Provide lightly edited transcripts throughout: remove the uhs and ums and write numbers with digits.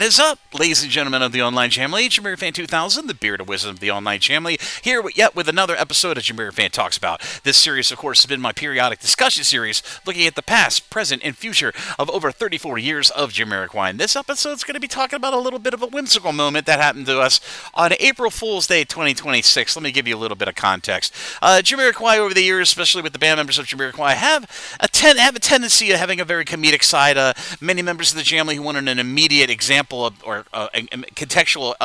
What is up, ladies and gentlemen of the online family? JamiroFan 2000, the beard of wisdom of the online family, here yet with another episode of JamiroFan Talks About. This series, of course, has been my periodic discussion series looking at the past, present, and future of over 34 years of Jamiroquai. And this episode is going to be talking about a little bit of a whimsical moment that happened to us on April Fool's Day 2026. Let me give you a little bit of context. Jamiroquai, over the years, especially with the band members of Jamiroquai, have a tendency of having a very comedic side. Many members of the family who wanted an immediate example of, or a contextual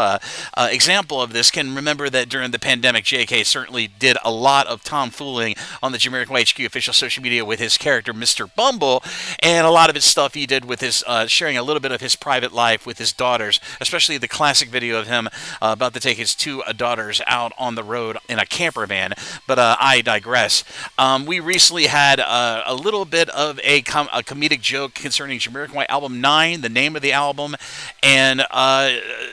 example of this can remember that during the pandemic, JK certainly did a lot of tomfooling on the Jamiroquai HQ official social media with his character, Mr. Bumble, and a lot of his stuff he did with his sharing a little bit of his private life with his daughters, especially the classic video of him about to take his two daughters out on the road in a camper van. But I digress. We recently had a little bit of a comedic joke concerning Jamiroquai album 9, the name of the album, and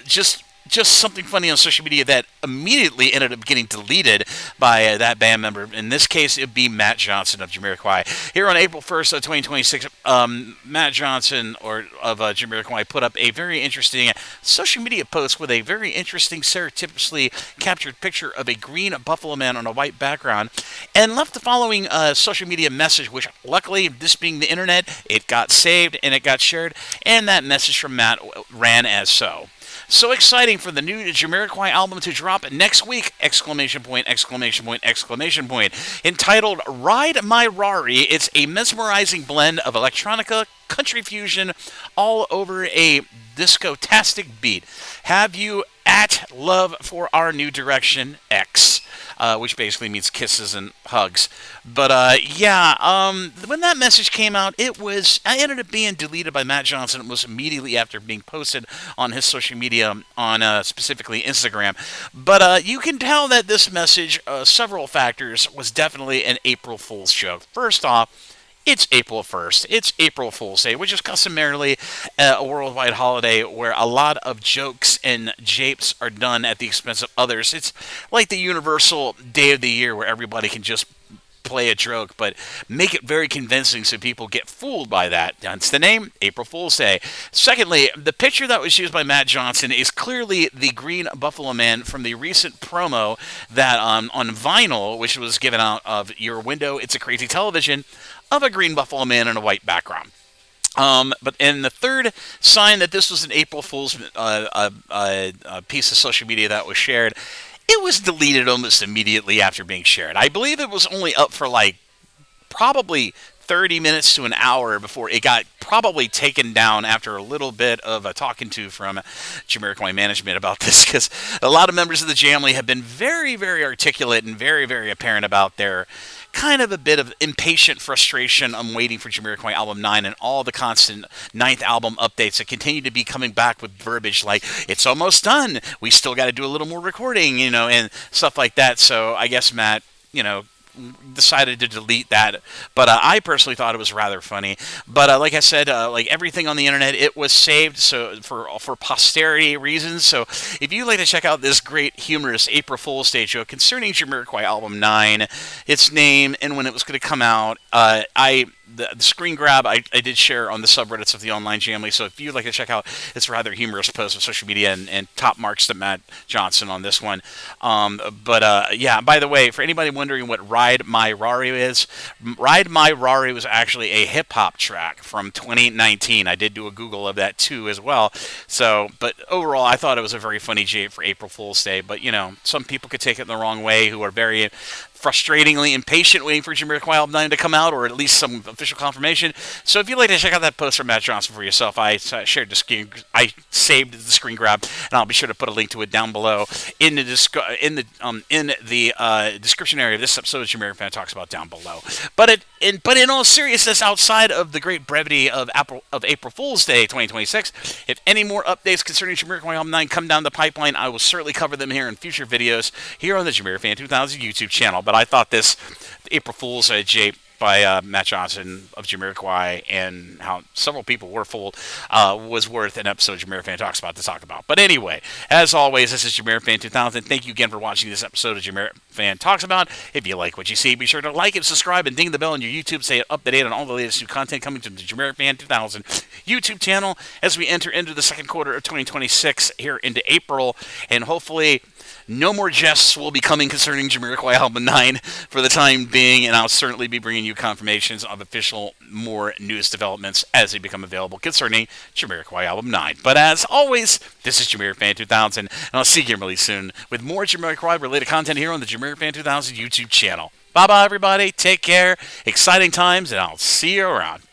just something funny on social media that immediately ended up getting deleted by that band member. In this case, it would be Matt Johnson of Jamiroquai. Here on April 1st of 2026, Matt Johnson of Jamiroquai put up a very interesting social media post with a very interesting surreptitiously captured picture of a green buffalo man on a white background, and left the following social media message, which luckily, this being the internet, it got saved and it got shared, and that message from Matt ran as so. So exciting for the new Jamiroquai album to drop next week! Exclamation point, exclamation point, exclamation point. Entitled Ride My Rari, it's a mesmerizing blend of electronica, country fusion, all over a disco-tastic beat. Have you at love for our new direction X, which basically means kisses and hugs. But when that message came out, it ended up being deleted by Matt Johnson almost immediately after being posted on his social media, on specifically Instagram. But you can tell that this message, several factors, was definitely an April Fool's joke. First off, it's April 1st. It's April Fool's Day, which is customarily a worldwide holiday where a lot of jokes and japes are done at the expense of others. It's like the universal day of the year where everybody can just play a joke, but make it very convincing so people get fooled by that. That's the name, April Fool's Day. Secondly, the picture that was used by Matt Johnson is clearly the green buffalo man from the recent promo that on vinyl, which was given out of Your Window, It's a Crazy Television, of a green buffalo man in a white background. But in the third sign that this was an April Fool's piece of social media that was shared, it was deleted almost immediately after being shared. I believe it was only up for probably 30 minutes to an hour before it got probably taken down after a little bit of a talking to from Jamiroquai management about this, because a lot of members of the family have been very, very articulate and very, very apparent about their kind of a bit of impatient frustration. I'm waiting for Jamiroquai album 9 and all the constant 9th album updates that continue to be coming back with verbiage like, it's almost done, we still got to do a little more recording, and stuff like that. So I guess Matt, decided to delete that, but I personally thought it was rather funny. But like I said, like everything on the internet, it was saved so for posterity reasons. So if you'd like to check out this great humorous April Fool's Day joke concerning Jamiroquai album 9, its name, and when it was going to come out, the screen grab I did share on the subreddits of the online family. So if you'd like to check out this rather humorous post of social media, and top marks to Matt Johnson on this one. Yeah, by the way, for anybody wondering what Ride My Rari is, Ride My Rari was actually a hip-hop track from 2019. I did do a Google of that too as well. So, but overall, I thought it was a very funny jape for April Fool's Day. But, some people could take it the wrong way who are very frustratingly impatient waiting for Jamiroquai album 9 to come out, or at least some official confirmation. So if you'd like to check out that post from Matt Johnson for yourself, I shared the screen, I saved the screen grab, and I'll be sure to put a link to it down below in the description area of this episode of JamiroFan Talks About down below. But in all seriousness, outside of the great brevity of April Fool's Day 2026, if any more updates concerning Jamiroquai album 9 come down the pipeline, I will certainly cover them here in future videos here on the JamiroFan 2000 YouTube channel. But I thought this April Fool's Day by Matt Johnson of Jamiroquai and how several people were fooled was worth an episode of JamiroFan Talks About to talk about. But anyway, as always, this is JamiroFan 2000. Thank you again for watching this episode of JamiroFan Talks About. If you like what you see, be sure to like and subscribe and ding the bell on your YouTube. Stay up to date on all the latest new content coming to the JamiroFan 2000 YouTube channel as we enter into the second quarter of 2026 here into April, and hopefully no more jests will be coming concerning Jamiroquai Album 9 for the time being, and I'll certainly be bringing you confirmations of official more news developments as they become available concerning Jamiroquai Album 9. But as always, this is JamiroFan 2000, and I'll see you really soon with more Jamiroquai related content here on the JamiroFan 2000 YouTube channel. Bye-bye, everybody. Take care. Exciting times, and I'll see you around.